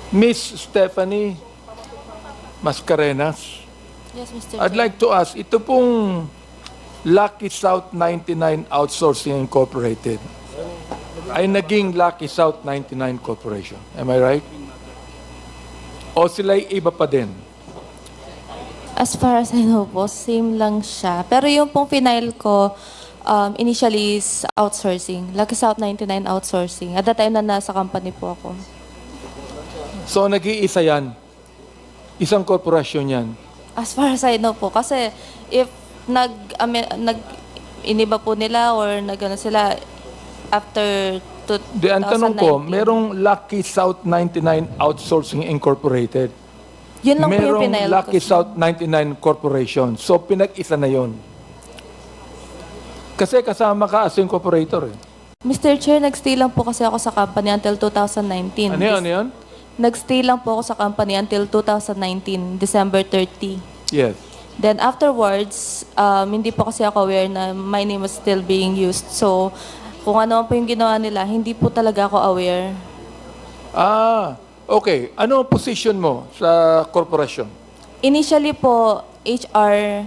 Miss Stephanie Mascarenas, Yes, Mr. I'd Chair. like to ask, ito pong Lucky South 99 Outsourcing Incorporated ay naging Lucky South 99 Corporation. Am I right? O sila'y iba pa din? As far as I know po, same lang siya. Pero yung pong final ko, initially is outsourcing. Lucky South 99 outsourcing. At that time na nasa company po ako. So nag-iisa yan? Isang korporasyon yan? As far as I know po. Kasi if iniba po nila or nag-ano sila after Di, ang tanong ko, 2019. merong Lucky South 99 Outsourcing Incorporated. Yun lang po yung Merong final Lucky ko. South 99 Corporation. So pinag-isa na yon. Kasi kasama ka as incorporator eh. Mr. Chair, nag-stay lang po kasi ako sa company until 2019. Ano yun? Ano yun? Nag-stay lang po ako sa company until 2019, December 30. Yes. Then afterwards, hindi po kasi ako aware na my name was still being used. So, kung ano po yung ginawa nila, hindi po talaga ako aware. Ah, okay. Ano ang position mo sa korporasyon? Initially po, HR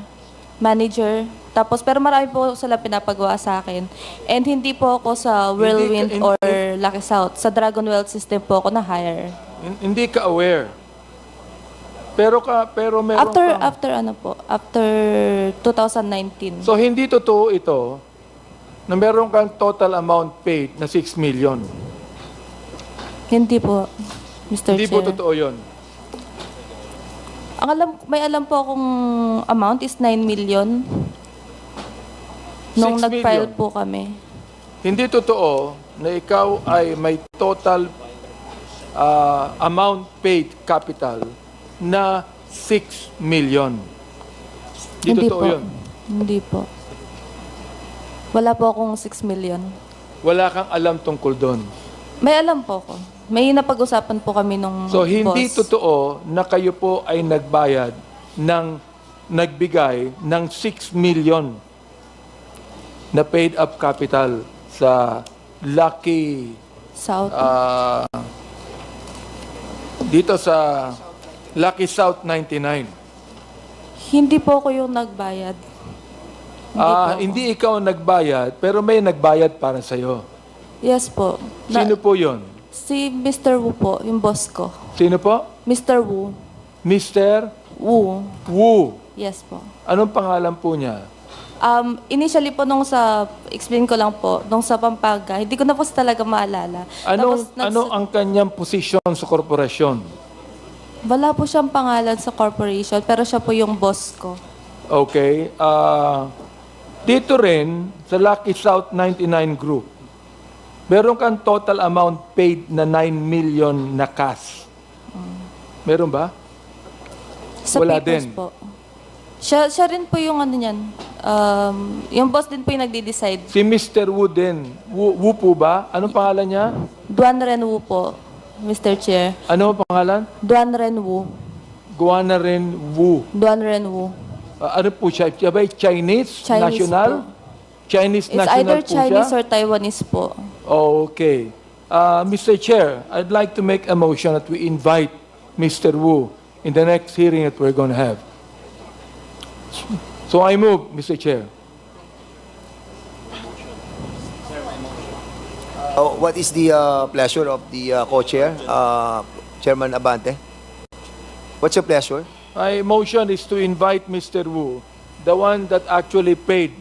manager. Tapos, pero marami po sila pinapagawa sa akin. And hindi po ako sa Whirlwind or Lucky South. Sa Dragon Wealth System po ako na-hire. Hindi ka aware. Pero meron After 2019. So hindi totoo ito na meron kang total amount paid na 6 million. Hindi po, Mr. Hindi Chair. po totoo 'yon. May alam po akong amount is 9 million. Nung 6 nag-file million. po kami. Hindi totoo na ikaw ay may total amount paid capital na 6 million. Hindi totoo po. 'yon. Hindi po. Wala po akong 6 million. Wala kang alam tungkol doon. May alam po ako. May napag-usapan po kami nung So hindi boss. totoo na kayo po ay nagbigay ng 6 million na paid up capital sa Lucky South. dito sa Lucky South 99. Hindi po ako yung nagbayad. Hindi ikaw ang nagbayad, pero may nagbayad para sa'yo. Yes po. Sino po yon? Si Mr. Wu po, yung boss ko. Sino po? Mr. Wu. Mr. Wu. Wu. Yes po. Anong pangalan po niya? Initially po explain ko lang po, nung sa Pampanga, hindi ko na po talaga maalala. Ano ang kanyang posisyon sa korporasyon? Wala po siyang pangalan sa corporation, pero siya po yung boss ko. Okay. Dito rin, sa Lucky South 99 Group, meron kang total amount paid na 9 million na cash. Meron ba? Sa Wala papers din. po. Siya rin po yung ano niyan. Yung boss din po yung nagde-decide. Si Mr. Wu din. Wu po ba? Anong pangalan niya? Duan Ren Wu po, Mr. Chair. Ano ang pangalan? Duan Ren Wu. Guana rin Wu. Duan Ren Wu. Ano po siya? Siya ba Chinese? Chinese National? po. Chinese It's national either po Chinese siya? or Taiwanese po. Okay. Mr. Chair, I'd like to make a motion that we invite Mr. Wu in the next hearing that we're going to have. So I move, Mr. Chair. What is the pleasure of the co-chair, Chairman Abante? What's your pleasure? My motion is to invite Mr. Wu, the one that actually paid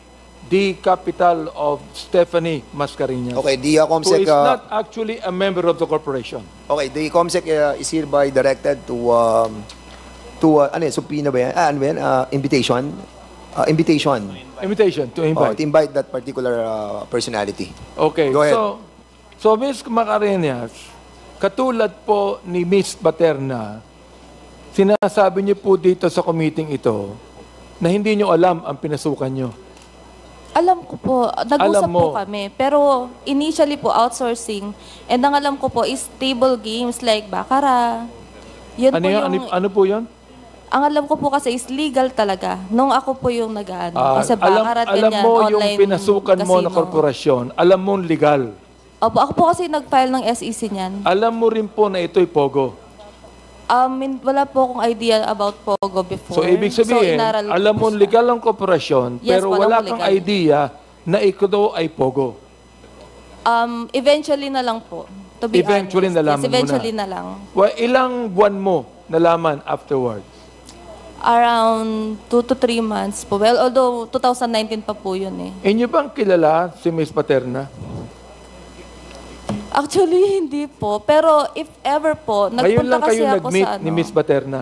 the capital of Stephanie Mascarenas, Okay, the who COMSEC, is not actually a member of the corporation. okay, the COMSEC is hereby directed to ano yun, subpoena ba yan? Ano ba yan? Invitation. Invitation to invite. To invite that particular personality. Okay, Go ahead. so Ms. Mascarenas, katulad po ni Ms. Paterna, sinasabi niyo po dito sa committee ito na hindi niyo alam ang pinasukan niyo. Alam ko po, nag-usap Alam mo. po kami. Pero initially po, outsourcing. And ang alam ko po is table games like Baccarat. Yun Ano po yun? yung... Ano po yun? Ang alam ko po kasi is legal talaga. Nung ako po yung nag-ano. Kasi alam Baccarat, alam ganyan, mo yung online pinasukan mo na casino. korporasyon, alam mo legal. Opo, ako po kasi nag-file ng SEC niyan. Alam mo rin po na ito'y pogo. Wala po akong idea about Pogo before. So, ibig sabihin, inaral ko alam po mo siya. legal ang korporasyon, Yes, pero walang wala kang legal. idea na ikaw daw ay Pogo. Eventually na lang po. To be Eventually honest. nalaman mo Yes, na. eventually na lang. Well, ilang buwan mo nalaman afterwards? Around 2 to 3 months po. Well, although 2019 pa po yun eh. Inyo bang kilala si Miss Paterna? Actually, hindi po. Pero if ever po, Ngayon nagpunta lang kasi kayo ako nag-meet sa ano. ni Miss Paterna.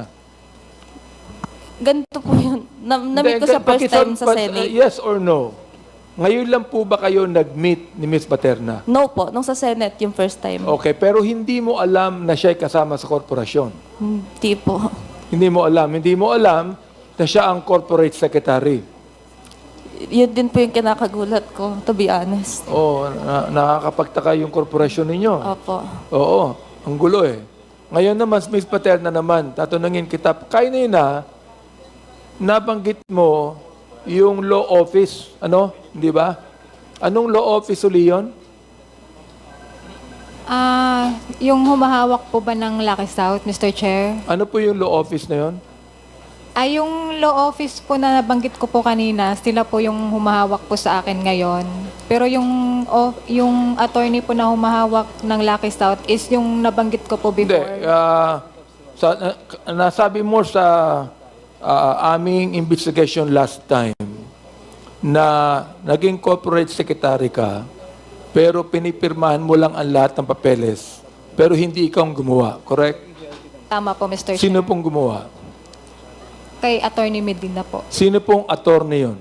Ganito po yun. Na-meet ko siya first time sa Senate. Yes or no? Ngayon lang po ba kayo nag-meet ni Miss Paterna? No po, nung sa Senate yung first time. Okay, pero hindi mo alam na siya ay kasama sa korporasyon. Hindi po. Hindi mo alam. Hindi mo alam na siya ang corporate secretary. Yun din po yung kinakagulat ko, to be honest. Oo, nakakapagtaka yung korporasyon ninyo. Opo. Oo, ang gulo eh. Ngayon naman, Miss Paterna naman, tatanungin kita, kanina, nabanggit mo yung law office, ano, di ba? Anong law office uli yun? Yung humahawak po ba ng Lucky South, Mr. Chair? Ano po yung law office na yun? Yung law office po na nabanggit ko po kanina, sila po yung humahawak po sa akin ngayon. Pero yung attorney po na humahawak ng Lucky South is yung nabanggit ko po Hindi. before. Nasabi mo sa aming investigation last time na naging corporate secretary ka, pero pinipirmahan mo lang ang lahat ng papeles, pero hindi ikaw ang gumawa, correct? Tama po, Mr. Chair. Sino pong gumawa? Kay Attorney Medina po. Sino pong attorney yun?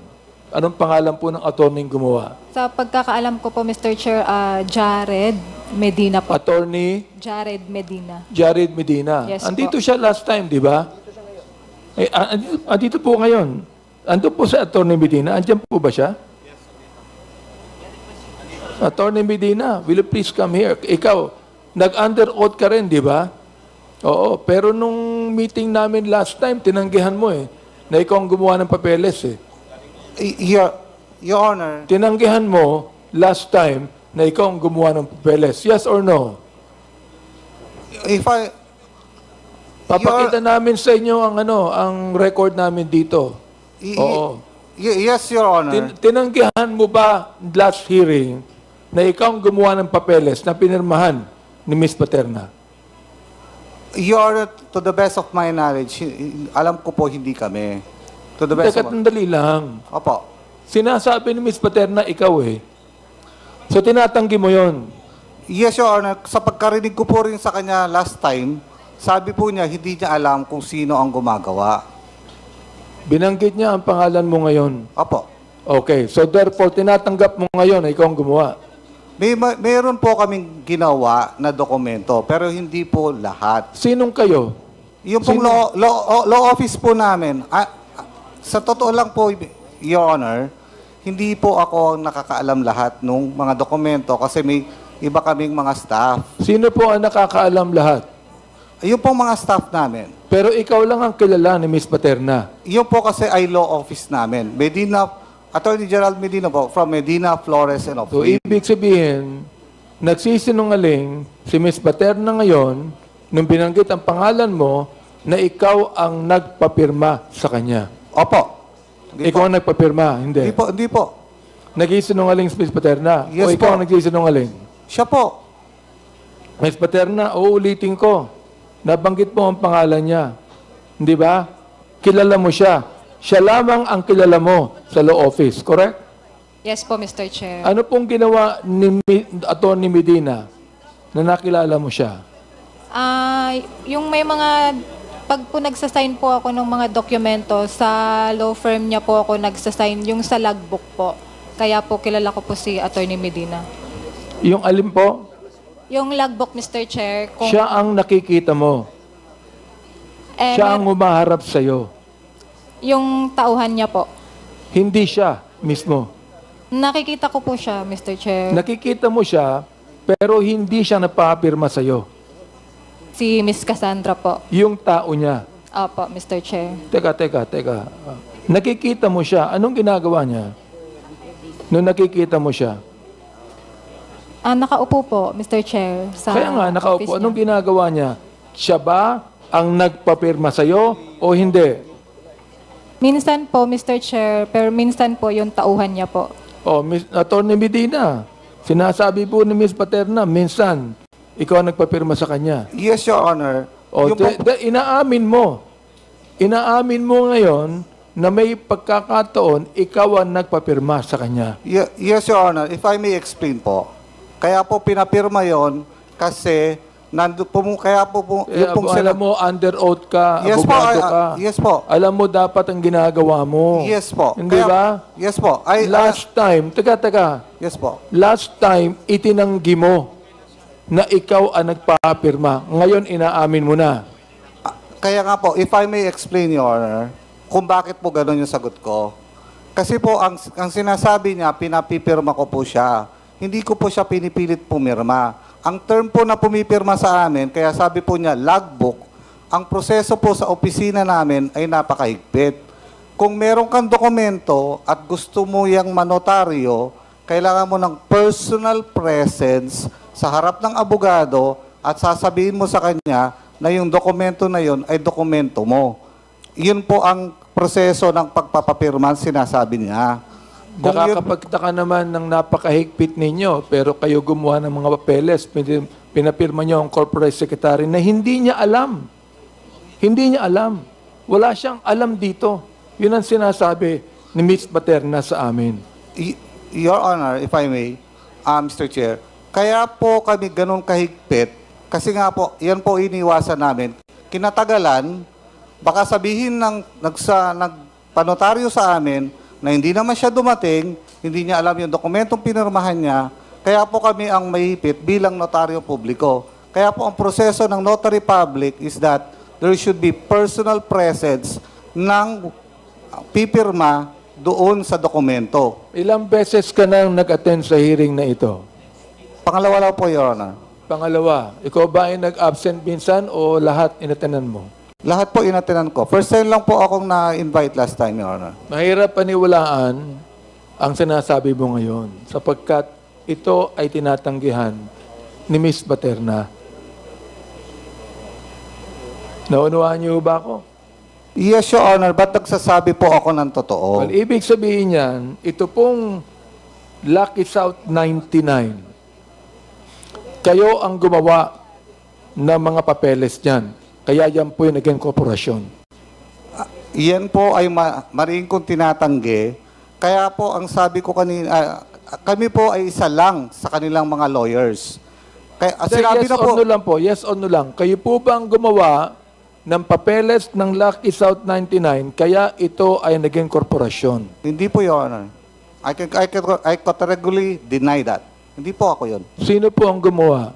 Anong pangalan po ng attorney gumawa? Sa pagkakaalam ko po, Mr. Chair, Jared Medina po. Attorney Jared Medina. Jared Medina. Yes Andito po. siya last time, di ba? Andito po ngayon. Ando po sa attorney Medina. Andiyan po ba siya? Attorney Medina, will you please come here? Ikaw, nag-under oath ka rin, di ba? Oo, pero nung meeting namin last time, tinanggihan mo eh, na ikaw ang gumawa ng papeles eh. Your Honor, Tinanggihan mo last time na ikaw ang gumawa ng papeles. Yes or no? if I... Papakita namin sa inyo ang ang record namin dito. Oo. Yes, Your Honor. Tinanggihan mo ba last hearing na ikaw ang gumawa ng papeles na pinirmahan ni Miss Paterna? Your Honor, to the best of my knowledge, alam ko po hindi kami. To the best Teka, of... tandali lang. Opo. Sinasabi ni Miss Paterna, ikaw eh. So, tinatanggi mo yon. Yes, Your Honor. Sa pagkarinig ko po rin sa kanya last time, sabi po niya, hindi niya alam kung sino ang gumagawa. Binanggit niya ang pangalan mo ngayon. Opo. Okay, so therefore, tinatanggap mo ngayon na ikaw ang gumawa. Mayroon po kaming ginawa na dokumento, pero hindi po lahat. Sinong kayo? Yung pong law office po namin, sa totoo lang po, Your Honor, hindi po ako nakakaalam lahat ng mga dokumento kasi may iba kaming mga staff. Sino po ang nakakaalam lahat? Yung pong mga staff namin. Pero ikaw lang ang kilala ni Miss Paterna. Yung po kasi ay law office namin. Attorney Gerald Medina po, from Medina, Flores, and So, Ophir. ibig sabihin, nagsisinungaling si Miss Paterna ngayon nung binanggit ang pangalan mo na ikaw ang nagpapirma sa kanya. Opo. Hindi Ikaw po. ang nagpapirma, hindi. Hindi po. Nagsisinungaling si Miss Paterna. O Yes ikaw po. ang nagsisinungaling. Siya po. Miss Paterna, uulitin ko. Nabanggit mo ang pangalan niya. Hindi ba? Kilala mo siya. Siya lamang ang kilala mo sa law office, correct? Yes po, Mr. Chair. Ano pong ginawa ni Atty. Medina na nakilala mo siya? Yung may mga, pag po nagsasign po ako ng mga dokumento, sa law firm niya po ako nagsasign, yung sa logbook po. Kaya po kilala ko po si Attorney Medina. Yung alin po? Yung logbook, Mr. Chair, kung... Siya ang nakikita mo. Siya ang humaharap sa'yo. Yung tauhan niya po. Hindi siya mismo. Nakikita ko po siya, Mr. Chair. Nakikita mo siya, pero hindi siya napapirma sa'yo. Si Miss Cassandra po. Yung tao niya. Opo, Mr. Chair. Teka. Nakikita mo siya. Anong ginagawa niya? Nung nakikita mo siya. Nakaupo po, Mr. Chair. Sa Kaya nga, nakaupo. office Anong niya. ginagawa niya? Siya ba ang nagpapirma sa'yo o hindi? Minsan po, Mr. Chair, pero minsan po yung tauhan niya po. O, Atty. Medina, sinasabi po ni Ms. Paterna, minsan, ikaw ang nagpapirma sa kanya. Yes, Your Honor. O, Yung po- inaamin mo. Inaamin mo ngayon na may pagkakataon, ikaw ang nagpapirma sa kanya. Yes, Your Honor. If I may explain po. Kaya po pinapirma yon kasi kaya po, yung pong alam mo, under oath ka, Yes po, abogado ka. yes po. Alam mo dapat ang ginagawa mo. Yes po. Hindi ba? Yes po. Last time, teka. Yes po. Last time, itinanggi mo na ikaw ang nagpapirma. Ngayon, inaamin mo na. Kaya nga po, if I may explain, Your Honor, kung bakit po gano'n yung sagot ko. Kasi po, ang sinasabi niya, pinapipirma ko po siya. Hindi ko po siya pinipilit pumirma. Ang term po na pumipirma sa amin, kaya sabi po niya, logbook, ang proseso po sa opisina namin ay napakahigpit. Kung meron kang dokumento at gusto mo yung manotaryo, kailangan mo ng personal presence sa harap ng abogado at sasabihin mo sa kanya na yung dokumento na yun ay dokumento mo. Yun po ang proseso ng pagpapapirma, sinasabi niya. Kung yun- Nakakapagtaka naman ng napakahigpit ninyo, pero kayo gumawa ng mga papeles, pinapirma nyo ang corporate secretary na hindi niya alam. Hindi niya alam. Wala siyang alam dito. Yun ang sinasabi ni Ms. Paterna sa amin. Your Honor, if I may, Mr. Chair, kaya po kami ganun kahigpit, kasi nga po, yan po iniwasan namin. Kinatagalan, baka sabihin ng nagpanotaryo sa amin na hindi naman siya dumating, hindi niya alam yung dokumentong pinirmahan niya, kaya po kami ang mahigpit bilang notaryo publiko. Kaya po ang proseso ng notary public is that there should be personal presence ng pipirma doon sa dokumento. Ilang beses ka nang nag-attend sa hearing na ito? Pangalawa lang po, Your Honor. Pangalawa, ikaw ba ay nag-absent minsan o lahat inatenan mo? Lahat po inatinan ko. First time lang po akong na-invite last time, Your Honor. Mahirap paniwalaan ang sinasabi mo ngayon sapagkat ito ay tinatanggihan ni Ms. Paterna. Naunawaan niyo ba ako? Yes, Your Honor, but nagsasabi po ako ng totoo. Well, ibig sabihin niyan, ito pong Lucky South 99, kayo ang gumawa ng mga papeles niyan. Kaya yan po yung naging korporasyon. Yan po ay mariing kong tinatanggi. Kaya po ang sabi ko kanina, kami po ay isa lang sa kanilang mga lawyers. Kaya, sinabi Yes na or po, no lang po, yes or no lang. Kayo po ba ang gumawa ng papeles ng Lucky South 99 kaya ito ay naging korporasyon? hindi po, Your Honor. I categorically deny that. Hindi po ako yun. Sino po ang gumawa?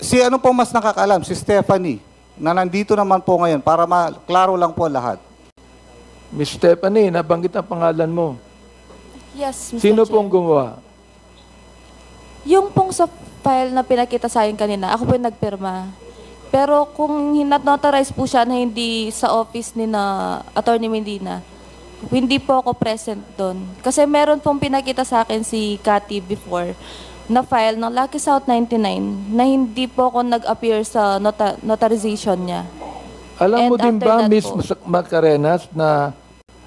Si ano po mas nakakaalam? Si Stephanie, na nandito naman po ngayon para klaro lang po lahat. Miss Stephanie, nabanggit ang pangalan mo. Yes, Mr. Sino Chair. pong gumawa? Yung pong sa file na pinakita sa akin kanina, ako po yung nagpirma. Pero kung hinat-notarize po siya na hindi sa office ni na Attorney Medina, hindi po ako present doon. Kasi meron pong pinakita sa akin si Cathy before na file ng Lucky South 99 na hindi po ako nag-appear sa notarization niya. Alam mo And din after ba, that Miss po. Macarenas, na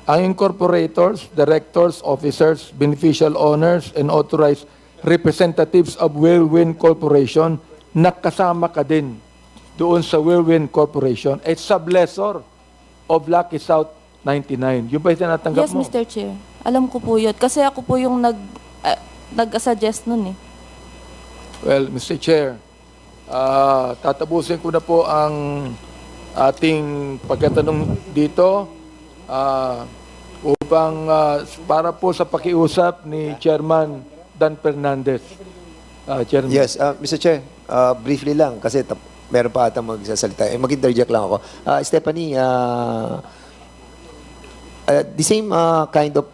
ang incorporators, directors, officers, beneficial owners, and authorized representatives of Whirlwind Corporation, nakasama ka din doon sa Whirlwind Corporation, a sublessor of Lucky South 99. Yung ba yung tinatanggap Yes, mo? Mr. Chair. Alam ko po yun. Kasi ako po yung nag-suggest nun eh. Well, Mr. Chair, tatapusin ko na po ang ating pagkatanong dito upang para po sa pakiusap ni Chairman Dan Fernandez. Chairman. Yes, Mr. Chair, briefly lang kasi meron pa atang magsasalita. Mag-interject lang ako. Stephanie, the same kind of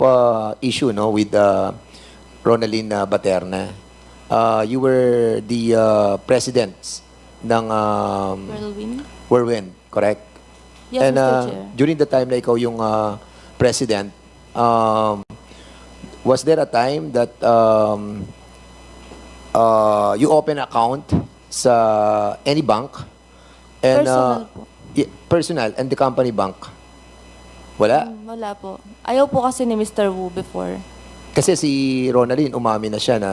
issue no with Ronaline Baterna. You were the president ng Whirlwind, correct? Yes, And Mr. Chair. during the time na ikaw yung president, was there a time that you open account sa any bank? And Personal po. personal and the company bank? Wala? Wala po. Ayaw po kasi ni Mr. Wu before. Kasi si Ronaldin, umami na siya na...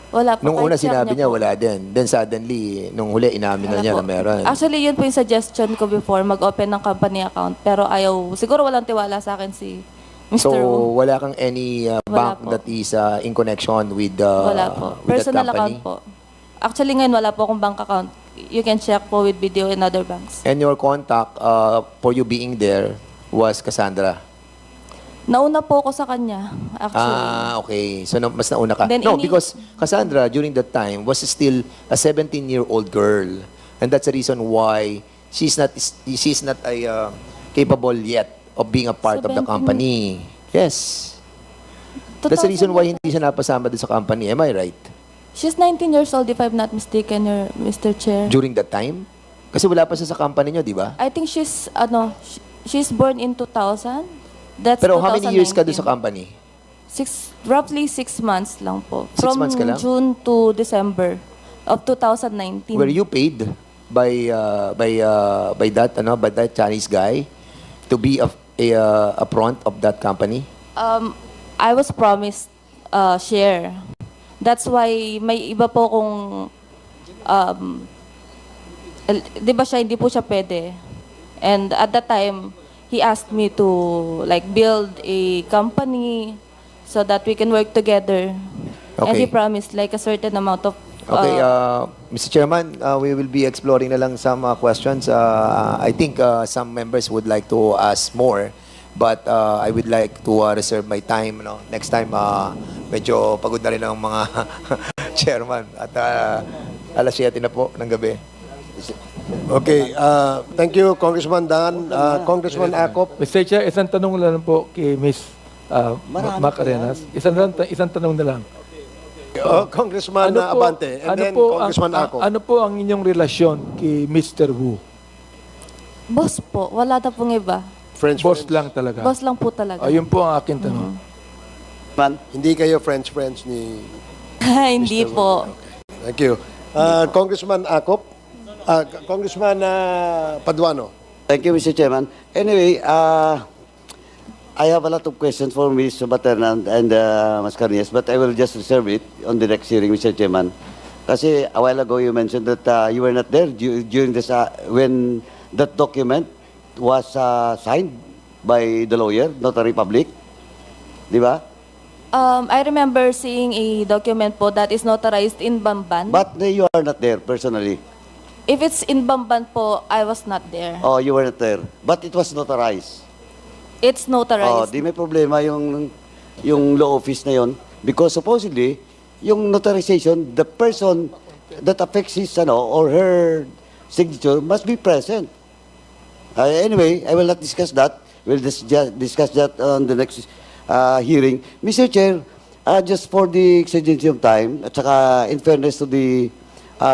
Wala po. Nung Kahit una check sinabi niya, po. wala din. Then suddenly, nung huli, inamin na Wala niya po. na meron. Actually, yun po yung suggestion ko before, mag-open ng company account. Pero ayaw, siguro walang tiwala sa akin si Mr. So, Wu. wala kang any bank po. that is in connection with, Wala po. with that Personal company? account po. Actually, ngayon wala po akong bank account. You can check po with BDO and other banks. And your contact for you being there was Cassandra? Nauna po ako sa kanya, actually. Ah, okay. So, mas nauna ka. Then No, ini- because Cassandra, during that time, was still a 17-year-old girl. And that's the reason why she's not capable yet of being a part of the 17. company. Yes. That's the reason why hindi siya napasama doon sa company. Am I right? She's 19 years old, if I'm not mistaken, Mr. Chair. During that time? Kasi wala pa siya sa company nyo, di ba? I think she's born in 2000. That's Pero how many years ka doon 2019. sa company? Roughly 6 months lang po. 6 months ka lang? June to December of 2019. Were you paid by that Chinese guy to be a front of that company? I was promised share. That's why may iba po kung di ba siya, hindi po siya pwede. And at that time, he asked me to like build a company so that we can work together. And Okay. he promised like a certain amount of Okay, Mr. Chairman, we will be exploring na lang some questions. I think some members would like to ask more, but I would like to reserve my time. No? Next time, medyo pagod na rin ang mga chairman. At alas 7 na po ng gabi. Okay, thank you, Congressman Dan. Congressman Acop. Mr. Chair, isang tanong lang po kay Ms. Mac Arenas. Isang tanong na lang. Congressman Abante. And then Congressman Acop. ano po ang inyong relasyon kay Mr. Wu? boss po. Wala na pong iba. French Boss friends. lang talaga. Boss lang po talaga. Ayun po ang akin tanong. Hindi kayo French friends ni... Hindi po. Thank you. Congressman Acop. Congressman Paduano. Thank you, Mr. Chairman. Anyway, I have a lot of questions for Ms. Baterna and Mascarenhas, but I will just reserve it on the next hearing, Mr. Chairman. Kasi a while ago you mentioned that you were not there during this when that document was signed by the lawyer, Notary Public. Di ba? I remember seeing a document po that is notarized in Bamban. But you are not there personally. If it's in Bamban po, I was not there. Oh, you were not there. But it was notarized. It's Oh, notarized. di may problema yung law office na yon because supposedly yung notarization, the person that affects his or her signature must be present. Anyway, I will not discuss that. We'll just discuss that on the next hearing. Mr. Chair, just for the exigency of time, at saka in fairness to the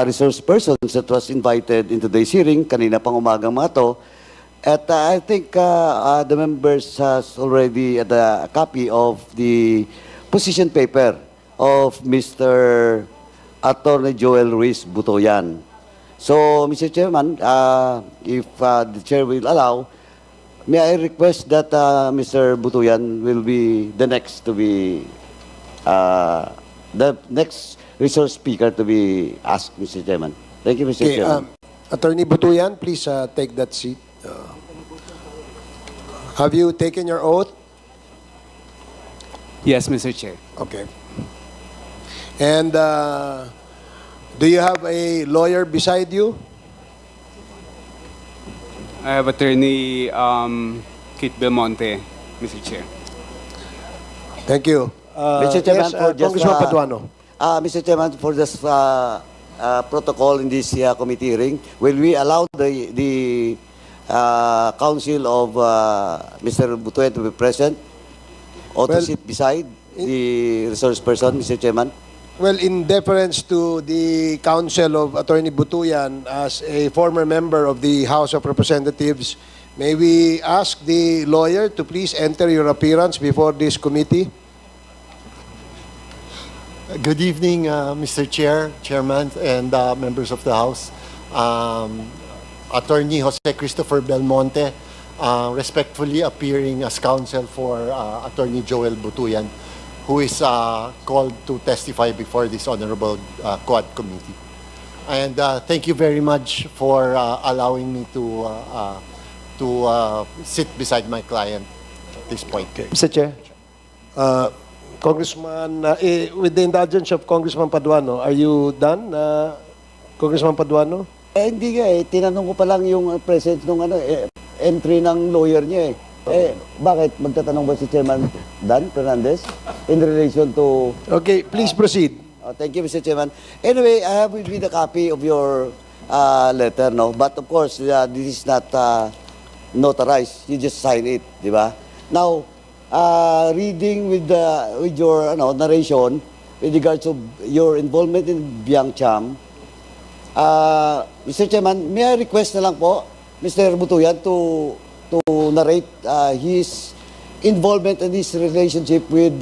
resource persons that was invited into today's hearing, kanina pang umagang mga to, at I think the members has already a copy of the position paper of Mr. Attorney Joel Ruiz Butoyan. So, Mr. Chairman, if the Chair will allow, may I request that Mr. Butoyan will be the next to be, the next resource speaker to be asked, Mr. Chairman. Thank you, Mr. Okay, Chairman. Attorney Butuyan, please take that seat. Have you taken your oath? Yes, Mr. Chair. Okay. And do you have a lawyer beside you? I have Attorney Kit Belmonte, Mr. Chair. Thank you. Mr. Chairman, yes, for just, Congressman Paduano. Mr. Chairman, for this protocol in this committee hearing, will we allow the counsel of Mr. Butoyan to be present or to Well, sit beside the resource person, Mr. Chairman? Well, in deference to the counsel of Attorney Butuyan as a former member of the House of Representatives, may we ask the lawyer to please enter your appearance before this committee? Good evening, Mr. Chair, Chairman, and members of the House. Attorney Jose Christopher Belmonte, respectfully appearing as counsel for Attorney Joel Butuyan, who is called to testify before this honorable Quad Committee. And thank you very much for allowing me to sit beside my client at this point. Mr. Chair. Congressman, with the indulgence of Congressman Paduano, are you done, Congressman Paduano? Hindi nga tinanong ko pa lang yung present nung entry ng lawyer niya bakit magtatanong ba si Chairman Dan Fernandez in relation to... Okay, please proceed. Thank you, Mr. Chairman. Anyway, I have with me the copy of your letter, no? But of course, this is not notarized. You just sign it, di ba? Now, reading with your narration with regards to your involvement in Biangcham, Mr. Chairman, may I request na lang po, Mr. Butuyan, to narrate his involvement in his relationship with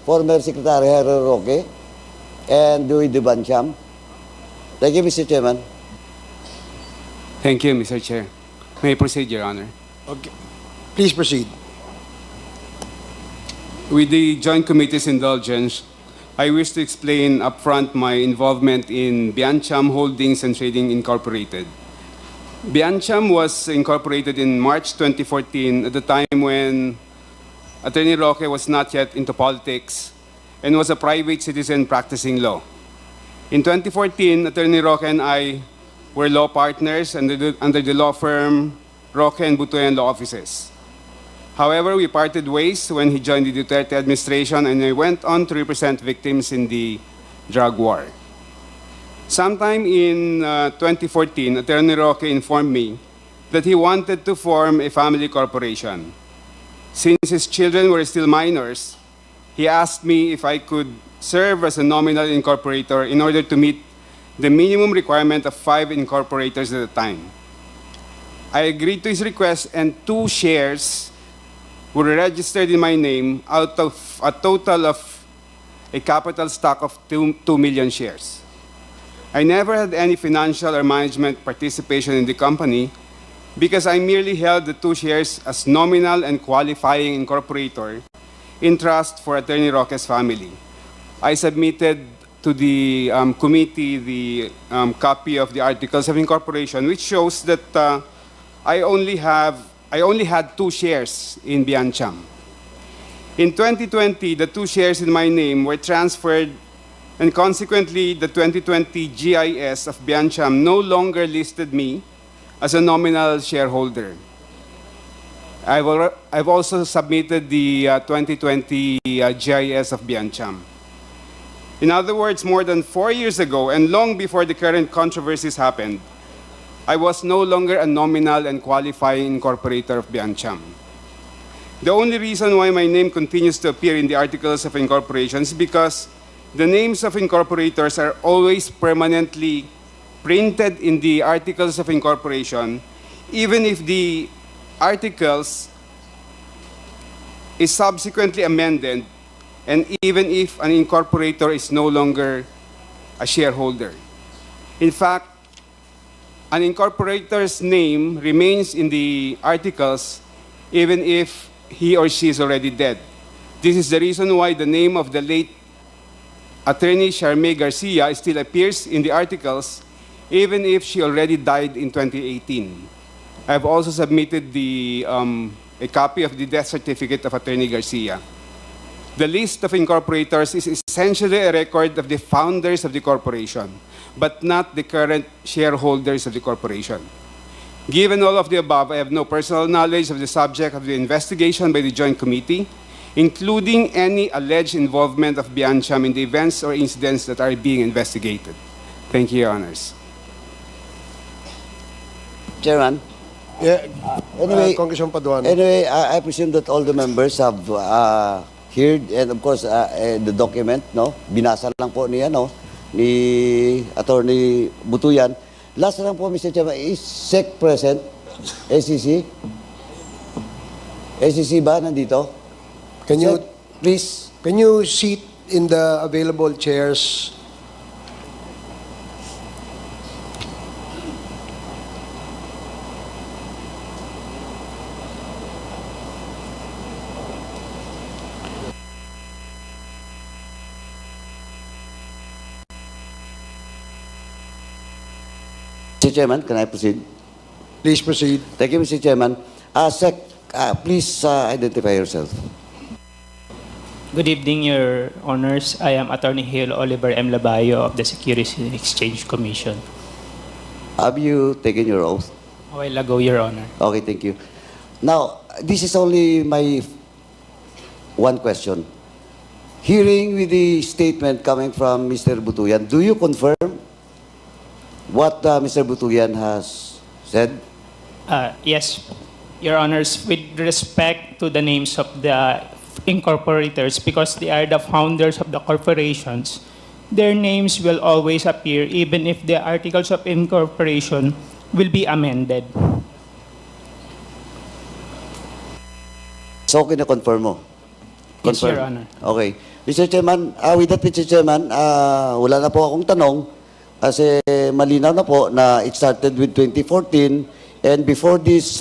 former Secretary Harry Roque and with the Biangcham. Thank you, Mr. Chairman. Thank you, Mr. Chair. May I proceed, Your Honor? Okay, please proceed. With the Joint Committee's indulgence, I wish to explain upfront my involvement in Biangcham Holdings and Trading Incorporated. Biangcham was incorporated in March 2014 at the time when Attorney Roque was not yet into politics and was a private citizen practicing law. In 2014, Attorney Roque and I were law partners under the law firm Roque and Butuyan Law Offices. However, we parted ways when he joined the Duterte administration and I went on to represent victims in the drug war. Sometime in 2014, Attorney Roque informed me that he wanted to form a family corporation. Since his children were still minors, he asked me if I could serve as a nominal incorporator in order to meet the minimum requirement of 5 incorporators at a time. I agreed to his request and 2 shares were registered in my name out of a total of a capital stock of 2 million shares. I never had any financial or management participation in the company because I merely held the 2 shares as nominal and qualifying incorporator in trust for Attorney Roque's family. I submitted to the committee the copy of the Articles of Incorporation, which shows that I only had 2 shares in Biangcham. In 2020, the 2 shares in my name were transferred, and consequently, the 2020 GIS of Biangcham no longer listed me as a nominal shareholder. I've also submitted the 2020 GIS of Biangcham. In other words, more than 4 years ago, and long before the current controversies happened, I was no longer a nominal and qualifying incorporator of Biangcham. The only reason why my name continues to appear in the Articles of Incorporation is because the names of incorporators are always permanently printed in the Articles of Incorporation, even if the articles is subsequently amended and even if an incorporator is no longer a shareholder. In fact, an incorporator's name remains in the articles even if he or she is already dead. This is the reason why the name of the late Attorney Charmaine Garcia still appears in the articles even if she already died in 2018. I have also submitted a copy of the death certificate of Attorney Garcia. The list of incorporators is essentially a record of the founders of the corporation, but not the current shareholders of the corporation. Given all of the above, I have no personal knowledge of the subject of the investigation by the Joint Committee, including any alleged involvement of Biangcham in the events or incidents that are being investigated. Thank you, Your Honors. Chairman. Yeah, Anyway, Congressman Paduano. Anyway, I presume that all the members have heard and of course the document, no? Binasa lang po niya, no? Ni Attorney Butuyan. Last lang po, Mr. Chairman, is SEC present? SEC? SEC ba nandito? Can you, SEC, please? can you sit in the available chairs? Mr. Chairman, can I proceed? Please proceed. Thank you, Mr. Chairman. Please identify yourself. Good evening, Your Honors. I am Attorney Hale Oliver M. Labayo of the Securities and Exchange Commission. Have you taken your oath? A while ago, Your Honor. Okay, thank you. Now, this is only my one question. Hearing with the statement coming from Mr. Butuyan, do you confirm what Mr. Butuyan has said? Yes, Your Honors, with respect to the names of the incorporators, because they are the founders of the corporations, their names will always appear even if the articles of incorporation will be amended. So, kina-confirm mo? Yes, Your Honor. Okay. Mr. Chairman, with that, Mr. Chairman, wala na po akong tanong kasi malinaw na po na it started with 2014 and before this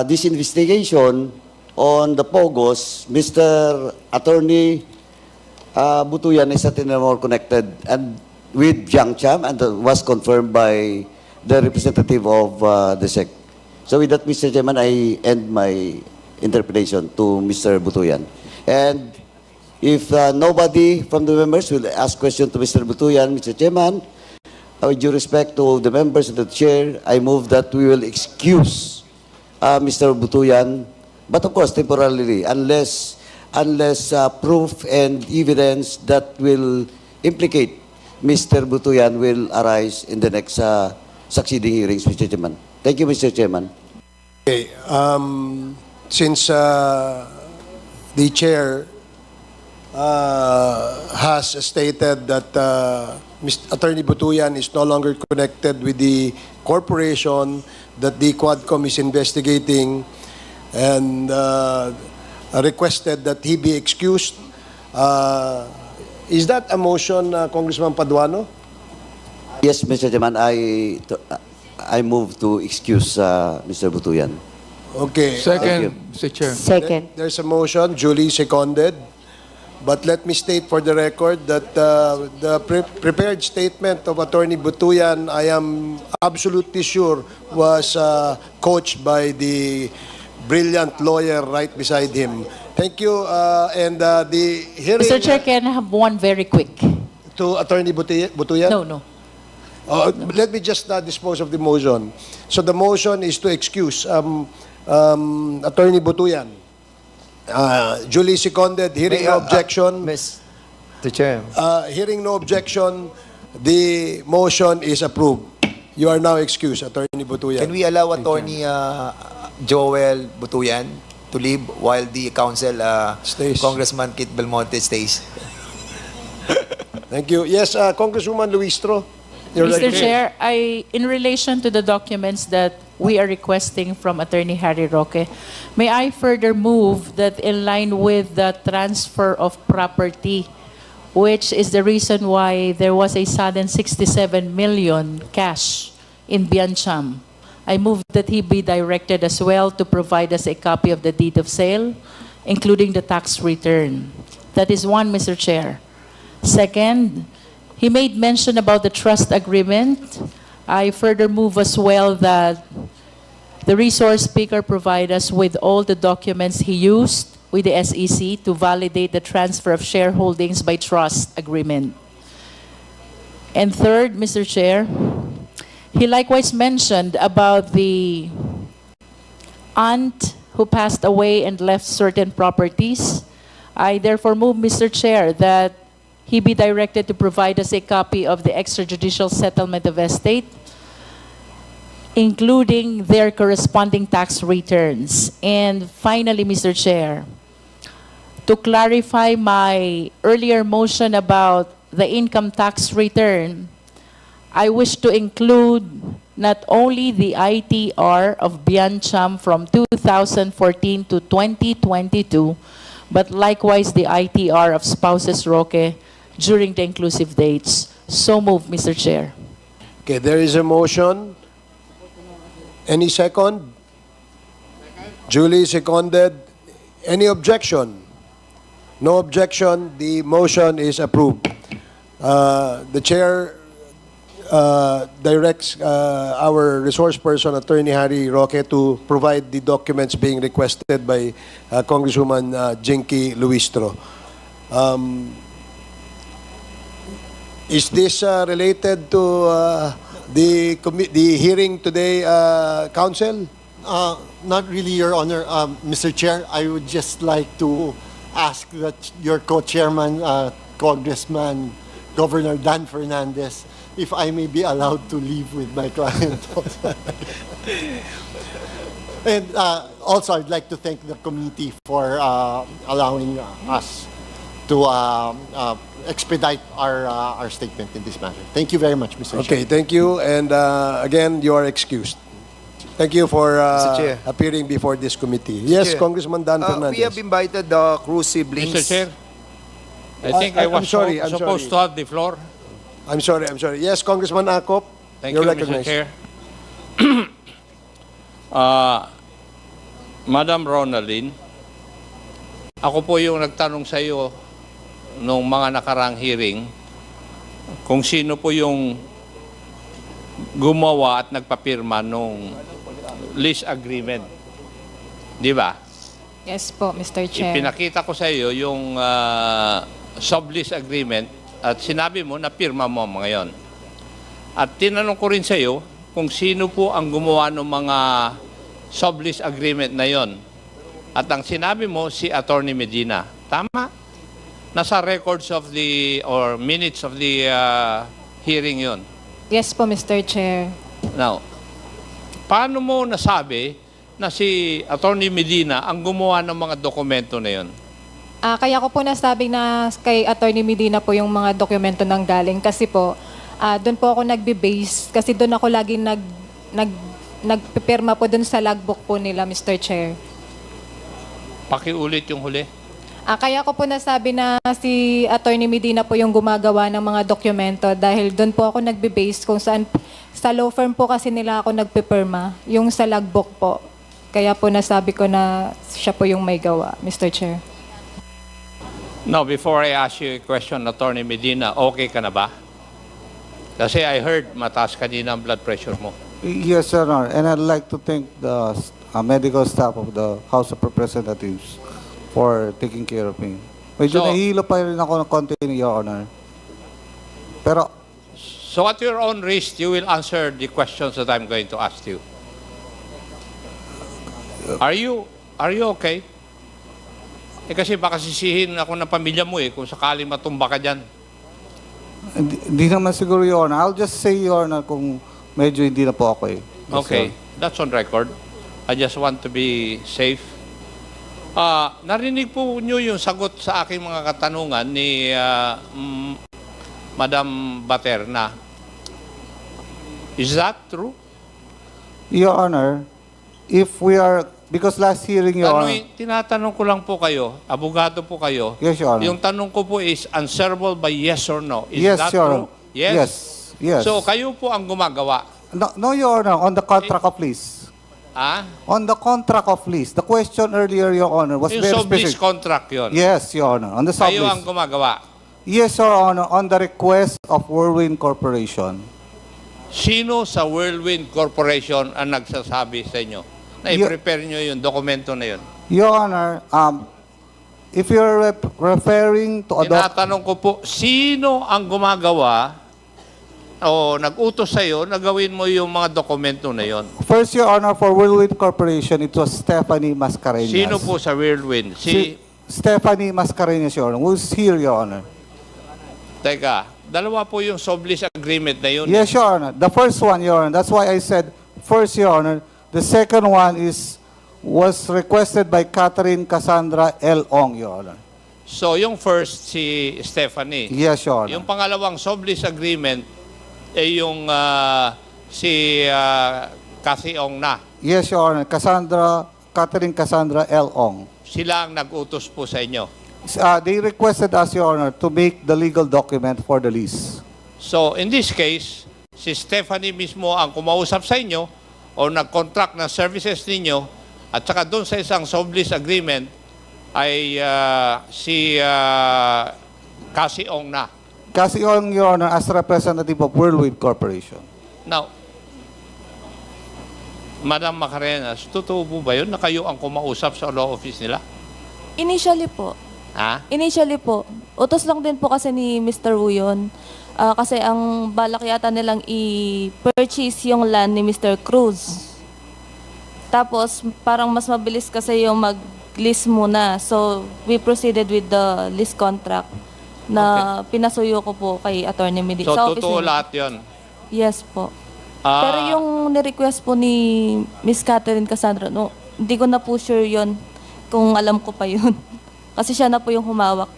this investigation on the POGOs, Mr. Attorney Butuyan is certainly more connected and with Biancham and was confirmed by the representative of the SEC. So with that, Mr. Chairman, I end my interpretation to Mr. Butuyan. And if nobody from the members will ask question to Mr. Butuyan, Mr. Chairman, with due respect to the members of the chair, I move that we will excuse Mr. Butuyan, but of course temporarily, unless proof and evidence that will implicate Mr. Butuyan will arise in the next succeeding hearings, Mr. Chairman. Thank you, Mr. Chairman. Okay. Since the chair has stated that Mr. Attorney Butuyan is no longer connected with the corporation that the Quadcom is investigating and requested that he be excused. Is that a motion, Congressman Paduano? Yes, Mr. Chairman, I move to excuse Mr. Butuyan. Okay. Second, Mr. Chair. Second. There's a motion, duly seconded. But let me state for the record that the prepared statement of Attorney Butuyan, I am absolutely sure, was coached by the brilliant lawyer right beside him. Thank you. And the hearing... Mr. Chair, can I have one very quick? To Attorney Butuyan? No. Let me just dispose of the motion. So the motion is to excuse Attorney Butuyan. Duly seconded. Hearing no objection. Mr. Chair. Hearing no objection, the motion is approved. You are now excused, Attorney Butuyan. Can we allow Attorney Joel Butuyan to leave while the counsel, Stays. Congressman Kit Belmonte, stays? Thank you. Yes, Congresswoman Luistro. Mr. Chair, in relation to the documents that we are requesting from Attorney Harry Roque, may I further move that in line with the transfer of property, which is the reason why there was a sudden 67 million cash in Biancham. I move that he be directed as well to provide us a copy of the deed of sale, including the tax return. That is one, Mr. Chair. Second, he made mention about the trust agreement. I further move as well that the resource speaker provide us with all the documents he used with the SEC to validate the transfer of shareholdings by trust agreement. And third, Mr. Chair, he likewise mentioned about the aunt who passed away and left certain properties. I therefore move, Mr. Chair, that he be directed to provide us a copy of the extrajudicial settlement of estate, including their corresponding tax returns. And finally, Mr. Chair, to clarify my earlier motion about the income tax return, I wish to include not only the ITR of Biancham from 2014 to 2022, but likewise the ITR of spouses Roque during the inclusive dates. So moved, Mr. Chair. Okay, there is a motion. Any second? Duly seconded. Any objection? No objection. The motion is approved. The chair directs our resource person, Attorney Harry Roque, to provide the documents being requested by Congresswoman Jinky Luistro. Is this related to the hearing today, Counsel? Not really, Your Honor. Mr. Chair, I would just like to ask that your co-chairman, Congressman Governor Dan Fernandez, if I may be allowed to leave with my client. And also, I'd like to thank the committee for allowing us to expedite our statement in this matter. Thank you very much, Mr. Okay, Chair. thank you. And again, you are excused. Thank you for Mr. Chair. appearing before this committee. Yes, Chair. Congressman Dan Fernandez. We have invited the Cruz siblings. Mr. Chair, I think I was I'm supposed to have the floor. I'm sorry. Yes, Congressman Acop, Thank you're you, Mr. recognized. Chair. Madam Ronaldine, ako po yung nagtanong sa iyo nung mga nakarang hearing kung sino po yung gumawa at nagpapirma nung lease agreement. Di ba? Yes po, Mr. Chair. Ipinakita ko sa iyo yung sublease agreement at sinabi mo na pirma mo ngayon. At tinanong ko rin sa iyo kung sino po ang gumawa ng mga sublease agreement na yon. At ang sinabi mo, si Attorney Medina. Tama? Nasa records of the, or minutes of the hearing yon. Yes po, Mr. Chair. Now, paano mo nasabi na si Attorney Medina ang gumawa ng mga dokumento na yon? Kaya ko po nasabing na kay Attorney Medina po yung mga dokumento nang galing kasi po, doon po ako nagbe-base kasi doon ako lagi nagpipirma po doon sa logbook po nila, Mr. Chair. Pakiulit yung huli. Kaya ko po nasabi na si Attorney Medina po yung gumagawa ng mga dokumento dahil doon po ako nagbe-base kung saan sa law firm po kasi nila ako nagpipirma, yung sa logbook po. Kaya po nasabi ko na siya po yung may gawa, Mr. Chair. Now, before I ask you a question, Attorney Medina, okay ka na ba? Kasi I heard mataas kanina ang blood pressure mo. Yes, Your Honor. And I'd like to thank the medical staff of the House of Representatives for taking care of me. Medyo nahihilo pa rin ako ng konti, Your Honor. Pero, so at your own risk, you will answer the questions that I'm going to ask you. Are you okay? Kasi baka sisihin ako ng pamilya mo kung sakaling matumba ka dyan. Hindi naman siguro, Your Honor. I'll just say, Your Honor, kung medyo hindi na po okay. Okay, that's on record. I just want to be safe. Narinig po niyo yung sagot sa aking mga katanungan ni Madam Baterna. Is that true? Your Honor, if we are, because last hearing, Your Honor. Tinatanong ko lang po kayo, abogado po kayo. Yes, Your Honor. Yung tanong ko po is answerable by yes or no. Is Yes, that Your true? Honor. Yes? Yes. So kayo po ang gumagawa. No, Your Honor, on the contract of lease. On the contract of lease. The question earlier, Your Honor, was Yung very sublease specific. contract yun. Yes, Your Honor, on the Kayo ang sublease. gumagawa. Yes, Your Honor, on the request of Whirlwind Corporation. Sino sa Whirlwind Corporation ang nagsasabi sa inyo na i-prepare nyo yung dokumento na yun? Your Honor, if you're referring to a Tinatanong ko po, sino ang gumagawa o nag-utos sa'yo na gawin mo yung mga dokumento na yon? First, Your Honor, for Whirlwind Corporation, it was Stephanie Mascareñas. Sino po sa Whirlwind? Stephanie Mascareñas, Your Honor, who's here, Your Honor. Teka, dalawa po yung sublease agreement na yun. Yes, Your Honor. The first one, Your Honor, that's why I said first, Your Honor. The second one was requested by Catherine Cassandra L. Ong, Your Honor. So, yung first, si Stephanie. Yes, Your Honor. Yung pangalawang sublease agreement, yung si Cathy Ong na. Yes, Your Honor. Catherine Cassandra L. Ong. Sila ang nag-utos po sa inyo. They requested us, Your Honor, to make the legal document for the lease. So, in this case, si Stephanie mismo ang kumausap sa inyo o nag-contract ng services ninyo at saka doon sa isang sublease agreement ay si Cathy Ong na. Kasi Your Honor, as representative of Whirlwind Corporation. Now, Madam Macarenas, totoo po ba yun na kayo ang kumausap sa law office nila? Initially po. Ha? Initially po. Utos lang din po kasi ni Mr. Wu yun. Kasi ang balak yata nilang i-purchase yung land ni Mr. Cruz. Tapos parang mas mabilis kasi yung mag-lease muna. So we proceeded with the lease contract na pinasuyo ko po kay Attorney Medina. So, Sa office totoo nila. lahat yun? Yes po. Pero yung ni-request po ni Miss Catherine Cassandra, no, hindi ko na po sure yun kung alam ko pa yun. Kasi siya na po yung humawak.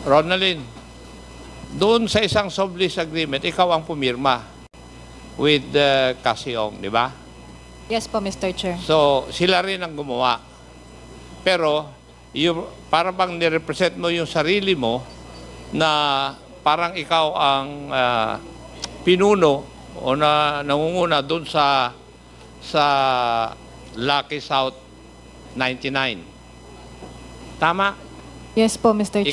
Ronaldin, doon sa isang sublease agreement, ikaw ang pumirma with Casiong, di ba? Yes po, Mr. Chair. So, sila rin ang gumawa. Pero, para bang nirepresent mo yung sarili mo na parang ikaw ang pinuno o nangunguna doon sa Lucky South 99. Tama? Yes po, Mr. Chair.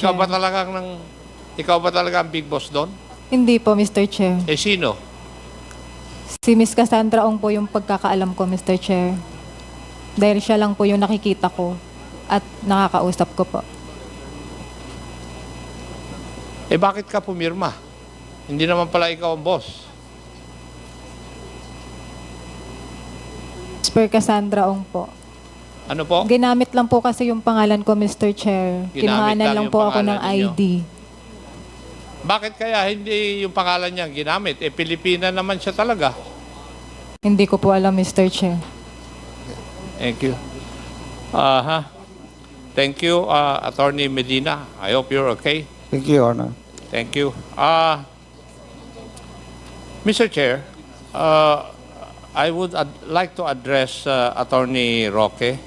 Ikaw ba talagang big boss doon? Hindi po, Mr. Chair. Eh sino? Si Miss Cassandra Ong po yung pagkakaalam ko, Mr. Chair. Dahil siya lang po yung nakikita ko at nakakausap ko po. Eh bakit ka pumirma? Hindi naman pala ikaw ang boss. Per Cassandra Ong po. Ano po? Ginamit lang po kasi yung pangalan ko, Mr. Chair. Ginamit Kinuhanan lang lang yung po ako pangalan ng ninyo. ID. Bakit kaya hindi yung pangalan niya ginamit? Eh Pilipina naman siya talaga. Hindi ko po alam, Mr. Chair. Thank you. Thank you, Attorney Medina. I hope you're okay. Thank you, Your Honor. Thank you. Mr. Chair, I would like to address Attorney Roque.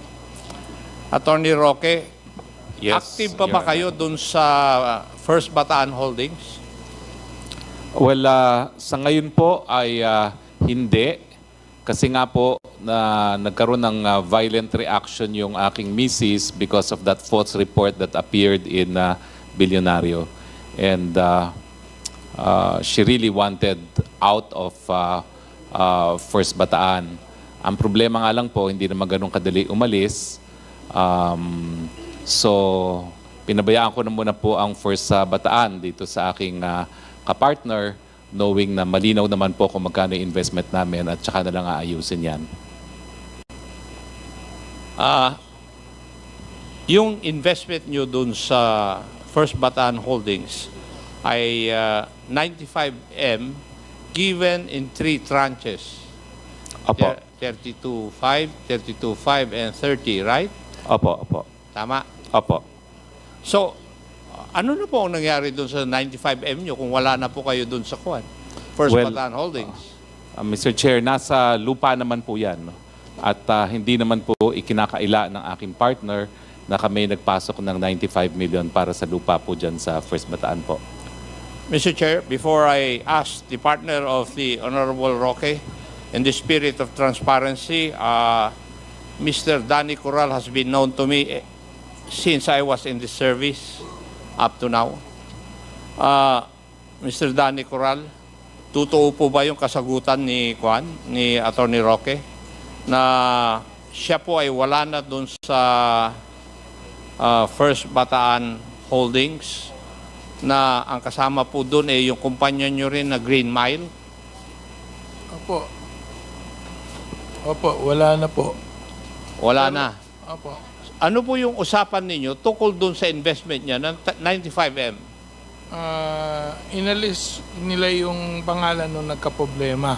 Attorney Roque, active pa ba kayo dun sa First Bataan Holdings? Well, sa ngayon po ay hindi. Kasi nga po na nagkaroon ng violent reaction yung aking misis because of that false report that appeared in Billionario. And she really wanted out of First Bataan. Ang problema nga lang po, hindi naman ganun kadali umalis. So, pinabayaan ko na muna po ang First Bataan dito sa aking kapartner, knowing na malinaw naman po kung magkano yung investment namin at saka na lang aayusin yan. Yung investment nyo dun sa First Bataan Holdings ay 95M given in 3 tranches. Opo. 32.5, 32.5, and 30, right? Opo, opo. Tama? Opo. So, ano na po ang nangyari dun sa 95M nyo kung wala na po kayo dun sa First Bataan Holdings? Mr. Chair, nasa lupa naman po yan. No? At hindi naman po ikinakaila ng aking partner na kami nagpasok ng 95 million para sa lupa po dyan sa First Bataan po. Mr. Chair, before I ask the partner of the Honorable Roque, in the spirit of transparency, Mr. Danny Corral has been known to me since I was in the service up to now. Mr. Danny Corral, totoo po ba yung kasagutan ni Attorney Roque na siya po ay wala na dun sa First Bataan Holdings na ang kasama po dun ay yung kumpanya nyo rin na Green Mile? Opo. Opo, wala na po. Wala na. Opo. Ano po yung usapan ninyo tungkol dun sa investment niya ng 95M? Inalis nila yung pangalan nung nagka-problema.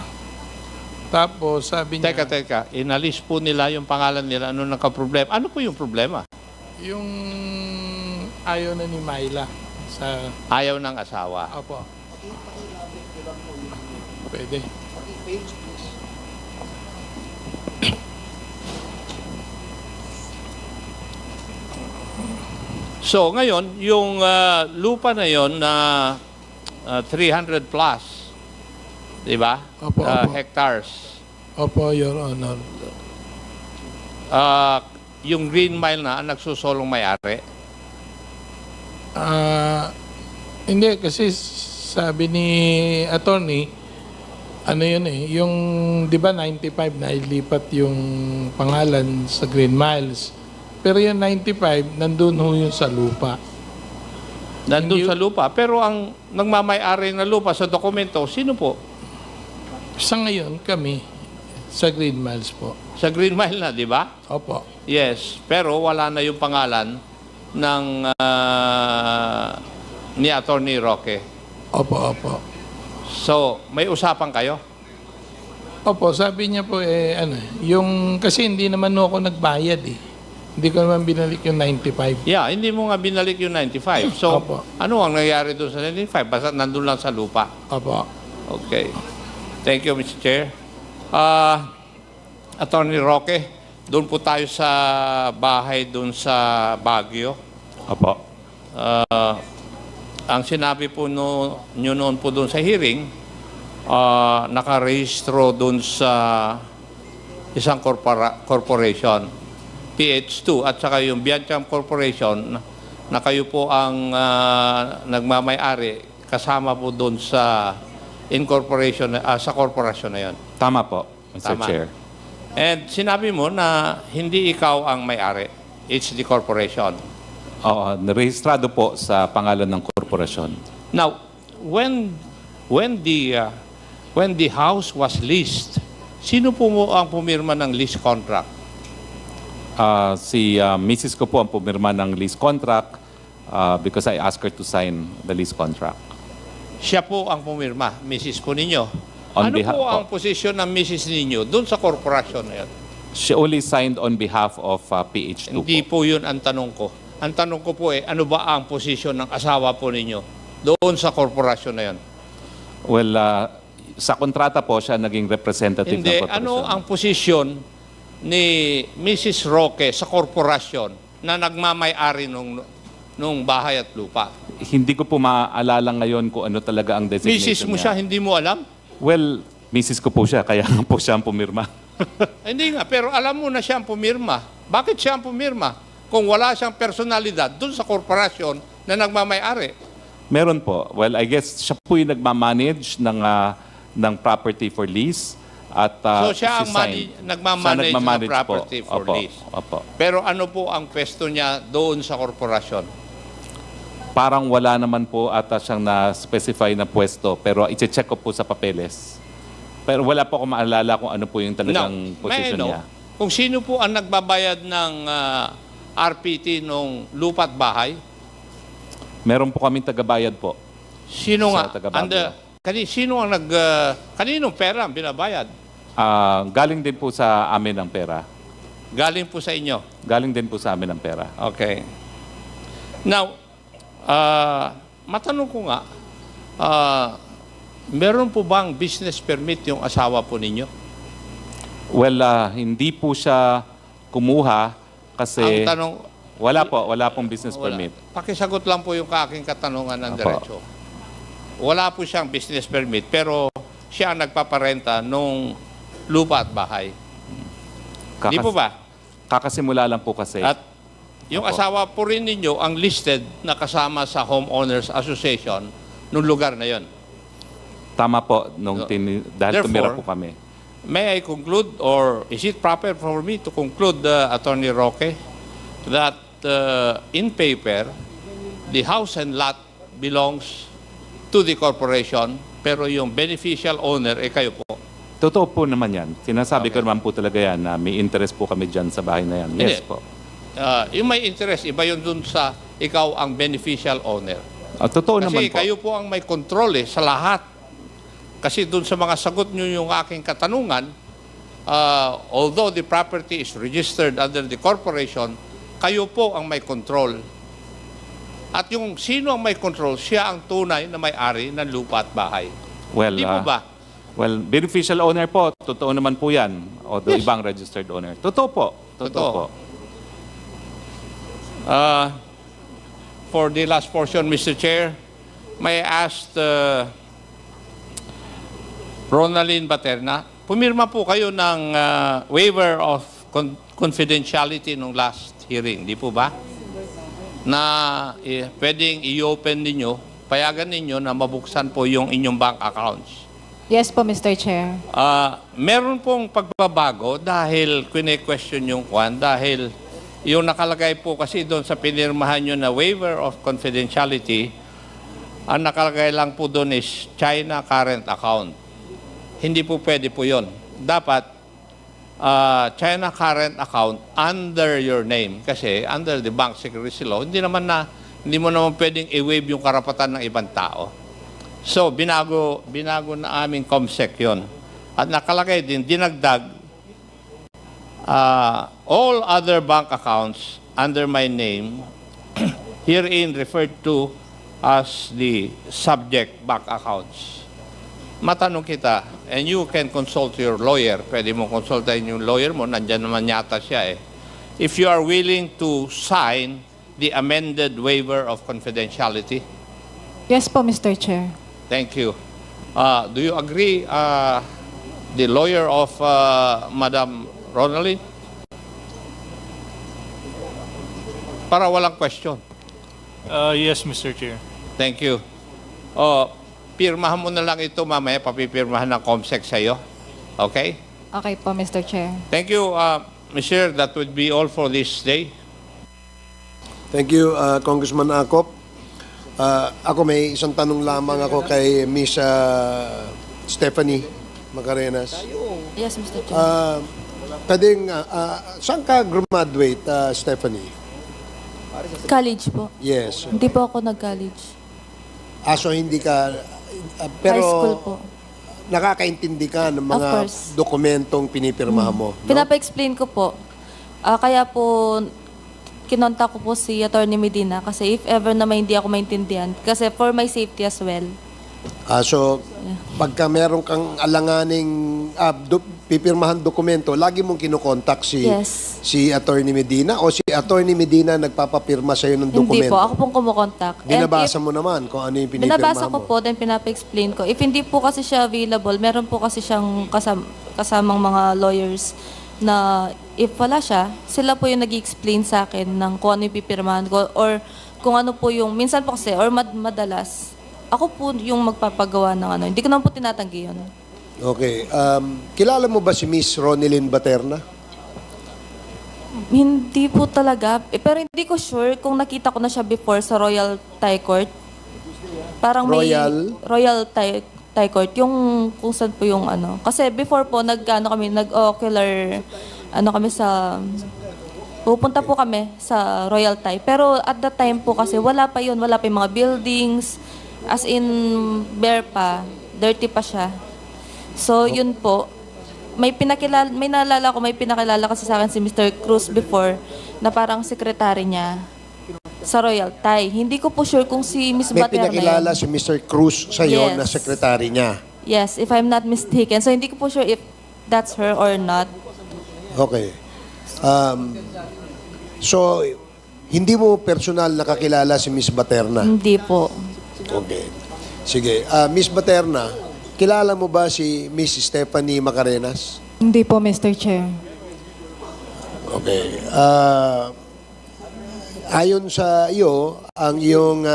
Tapos sabi niya... Teka. Inalis po nila yung pangalan nila nung nagka-problema. Ano po yung problema? Yung ayaw na ni Myla sa... Ayaw ng asawa. Opo. Pwede. So, ngayon, yung lupa na yon na 300 plus, di ba? Opo, hectares. Opo, Your Honor. Yung Green Mile na ang nagsusolong may-ari. Hindi, kasi sabi ni attorney, ano yun yung, di ba 95 na ilipat yung pangalan sa Green Miles. Pero yung 95, nandun ho yung sa lupa. Nandun sa lupa. Pero ang nagmamay-ari na lupa sa dokumento, sino po? Sa ngayon, kami, sa Green Miles po. Sa Green Mile na, di ba? Opo. Yes. Pero wala na yung pangalan ng ni Attorney Roque. Opo, opo. So, may usapan kayo? Opo, sabi niya po, yung, kasi hindi naman ako nagbayad Hindi ko naman binalik yung 95. Yeah, hindi mo nga binalik yung 95. So, Opo. ano ang nangyari doon sa 95? Basta nandun lang sa lupa. Opo. Okay. Thank you, Mr. Chair. Attorney Roque, doon po tayo sa bahay doon sa Baguio. Opo. Ang sinabi po nyo noon po doon sa hearing, nakarehistro doon sa isang corporation, PH2, at saka yung Biancham Corporation, na kayo po ang nagmamay-ari, kasama po doon sa incorporation, sa corporation na yon. Tama po, Mr. Tama. Chair. And sinabi mo na hindi ikaw ang may-ari, it's the corporation. Oo, narehistrado po sa pangalan ng korporasyon. Now, when the house was leased, sino po mo ang pumirma ng lease contract? Si Mrs. ko po ang pumirma ng lease contract because I asked her to sign the lease contract. Siya po ang pumirma, Mrs. po ninyo. On Ano behalf po ang po- posisyon ng Mrs. ninyo doon sa corporation na yun? She only signed on behalf of PH2 Hindi po. po yun ang tanong ko. Ang tanong ko po ano ba ang posisyon ng asawa po ninyo doon sa corporation na yun? Well, sa kontrata po siya naging representative Hindi, ng korporasyon. ano ang posisyon ni Mrs. Roque sa korporasyon na nagmamay-ari nung bahay at lupa? Hindi ko po maalala ngayon kung ano talaga ang designation Mrs. mo niya. siya, hindi mo alam? Well, Mrs. ko po siya, kaya po siya ang pumirma. Hindi nga, pero alam mo na siya ang pumirma. Bakit siya ang pumirma? Kung wala siyang personalidad doon sa korporasyon na nagmamay-ari. Meron po. Well, I guess siya po yung nagmamanage ng property for lease. At, So siya ang she signed. nagmamanage Siya ng property for Opo, lease. Opo. Pero ano po ang pwesto niya doon sa korporasyon? Parang wala naman po ata siyang na-specify na pwesto, pero i-check ko po sa papeles. Pero wala po ako maalala kung ano po yung talagang position niya. Kung sino po ang nagbabayad ng RPT nung lupa at bahay? Meron po kaming tagabayad po. Sino Sa nga? taga-Baguio. Sino ang kaninong pera ang binabayad? Galing din po sa amin ang pera. Galing po sa inyo? Galing din po sa amin ang pera. Okay. Now, matanong ko nga, meron po bang business permit yung asawa po ninyo? Well, hindi po siya kumuha kasi Ang tanong, wala pong business wala. permit. Pakisagot lang po yung aking katanungan ng Apo. diretso. Wala po siyang business permit, pero siya ang nagpaparenta nung lupa at bahay. Di po ba? Kakasimula lang po kasi. At yung Apo. asawa po rin ninyo ang listed na kasama sa Homeowners Association nung lugar na yon. Tama po, dahil tumira Therefore, po kami. May I conclude, or is it proper for me to conclude, Attorney Roque, that in paper, the house and lot belongs to the corporation, pero yung beneficial owner, kayo po. Totoo po naman yan. Sinasabi ko naman po talaga yan na may interest po kami dyan sa bahay na yan. Yes Hindi. po. Yung may interest, iba yun dun sa ikaw ang beneficial owner. Totoo naman Kasi po. kayo po ang may control sa lahat. Kasi dun sa mga sagot nyo yung aking katanungan, although the property is registered under the corporation, kayo po ang may control. At yung sino ang may control, siya ang tunay na may-ari ng lupa at bahay. Well, Di po ba? Well, beneficial owner po, totoo naman po yan. O the Yes. ibang registered owner. Totoo po. Totoo po. For the last portion, Mr. Chair, may I ask Ronaldin Baterna, pumirma po kayo ng waiver of confidentiality nung last hearing, di po ba? Na pwedeng i-open ninyo payagan ninyo na mabuksan po yung inyong bank accounts. Yes po, Mr. Chair. Meron pong pagbabago dahil question yung kwan, dahil yung nakalagay po kasi doon sa pinirmahan nyo na waiver of confidentiality, ang nakalagay lang po doon is China current account. Hindi po pwede po yun. Dapat China current account under your name kasi under the bank secrecy law, hindi mo naman pwedeng i-waive yung karapatan ng ibang tao. So, binago na aming COMSEC yon. At nakalagay din, dinagdag, all other bank accounts under my name, herein referred to as the subject bank accounts. Matanong kita, and you can consult your lawyer. Pwede mo konsultahin yung lawyer mo, nandyan naman yata siya eh. If you are willing to sign the amended waiver of confidentiality. Yes po, Mr. Chair. Thank you. Do you agree, the lawyer of Madam Ronaldin? Para walang question. Yes, Mr. Chair. Thank you. Pirmahan mo na lang ito mamaya, papipirmahan ng COMSEC sa'yo. Okay? Okay po, Mr. Chair. Thank you, Mr. That would be all for this day. Thank you, Congressman Acop. Ako may isang tanong lamang ako kay Miss Stephanie Macarenas. Yes, Mr. Chair. Saan ka graduate, Stephanie? College po. Yes. Hindi po ako nag-college. So hindi ka, High school po. nakakaintindi ka ng mga Of course. dokumentong pinipirmahan mo. No? Pinapa-explain ko po. Kaya po, kinontak ko po si Atty. Medina kasi if ever na hindi ako maintindihan, kasi for my safety as well. So, pagka meron kang alanganing pipirmahan dokumento, lagi mong kinokontak Yes. si Atty. Medina o si Atty. Medina nagpapapirma sa'yo ng dokumento? Hindi po, ako pong kumukontak. Binabasa mo naman kung ano yung pinipirma Binabasa mo. ko po, then pinapa-explain ko. If hindi po kasi siya available, meron po kasi siyang kasamang mga lawyers na if wala siya, sila po yung nag-explain sa akin ng kung ano yung pipirmahan ko or kung ano po yung, minsan po kasi, or madalas, ako po yung magpapagawa ng ano. Hindi ko naman po tinatanggi yun. Okay. Kilala mo ba si Miss Ronilyn Baterna? Hindi po talaga. Pero hindi ko sure kung nakita ko na siya before sa Royal Thai Court. Parang may Royal Thai Court. Yung kung saan po yung ano. Kasi before po, nag-ocular, kami sa... Pupunta po kami sa Royal Thai. Pero at that time po kasi wala pa yun. Wala pa yung mga buildings. As in, bare pa. Dirty pa siya. So, yun po. May naalala ko, may pinakilala kasi sa akin si Mr. Cruz before na parang sekretary niya sa Royal Thai. Hindi ko po sure kung si Miss May Baterna pinakilala yun. si Mr. Cruz sa'yo Yes. na sekretary niya. Yes, if I'm not mistaken. So, hindi ko po sure if that's her or not. Okay. So, hindi mo personal nakakilala si Miss Baterna? Hindi po. Okay. Sige. Miss Baterna, kilala mo ba si Miss Stephanie Macarenas? Hindi po, Mr. Chair. Okay. Ayon sa iyo, ang iyong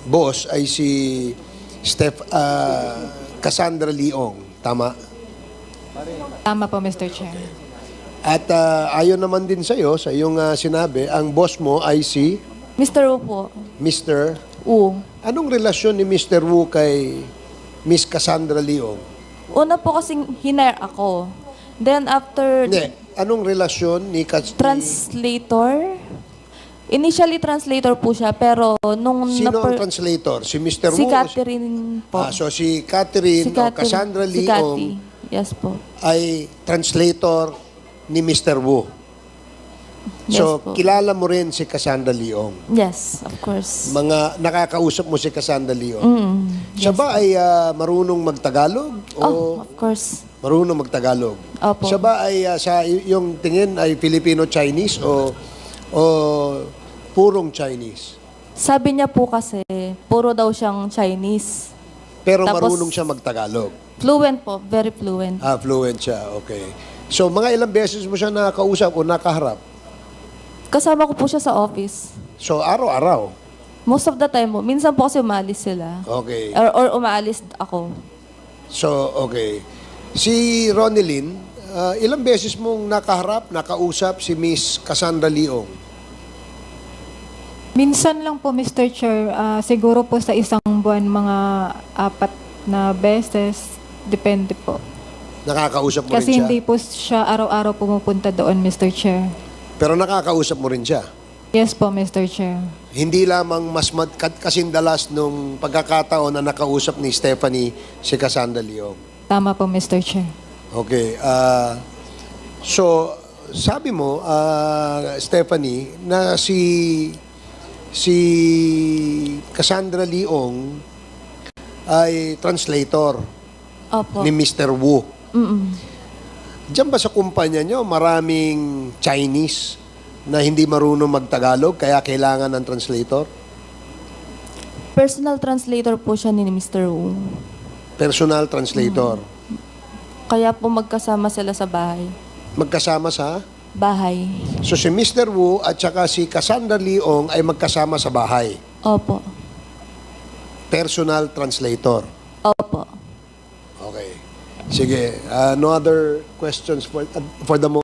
boss ay si Cassandra Leong. Tama? Tama po, Mr. Chair. At ayon naman din sa iyo, sa iyong sinabi, ang boss mo ay si Mr. Wu po. Mr. Wu. Anong relasyon ni Mr. Wu kay Miss Cassandra Leong? Una po kasing hinire ako. Then after... Hindi. Anong relasyon ni Translator? Initially, translator po siya, pero nung... Sino ang translator? Si Mr. Si Wu? Catherine po. So si Catherine o Cassandra si Leong Cathy. Yes po. ay translator ni Mr. Wu. Yes So, po. kilala mo rin si Cassandra Leong. Yes, of course. Mga nakakausap mo si Cassandra Leong. Siya Yes ba ay marunong magtagalog? Oh, of course. Marunong magtagalog? Opo. Siya ba ay sa yung tingin ay Filipino-Chinese o purong Chinese? Sabi niya po kasi, puro daw siyang Chinese. Pero Tapos- marunong siya magtagalog. Fluent po, very fluent. Fluent siya, okay. So, mga ilang beses mo siya nakakausap o nakaharap? Kasama ko po siya sa office. So, araw-araw? Most of the time po. Minsan po kasi umalis sila. Okay. Or umaalis ako. So, okay. Si Ronilyn, ilang beses mong nakausap si Miss Cassandra Leong? Minsan lang po, Mr. Chair. Siguro po sa isang buwan, mga 4 na beses. Depende po. Nakakausap mo Kasi rin siya? hindi po siya araw-araw pumupunta doon, Mr. Chair. Pero nakakausap mo rin siya? Yes po, Mr. Chair. Hindi lamang kasindalas nung pagkakataon na nakausap ni Stephanie si Cassandra Leong. Tama po, Mr. Chair. Okay. So, sabi mo, Stephanie, na si Cassandra Leong ay translator Opo. ni Mr. Wu. Mm-mm. Diyan ba sa kumpanya nyo maraming Chinese na hindi marunong magtagalog kaya kailangan ng translator? Personal translator po siya ni Mr. Wu. Personal translator. Kaya po magkasama sila sa bahay. Magkasama sa? Bahay. So si Mr. Wu at saka si Cassandra Leong ay magkasama sa bahay. Opo. Personal translator. Opo. Okay. Sige. No other questions for the moment?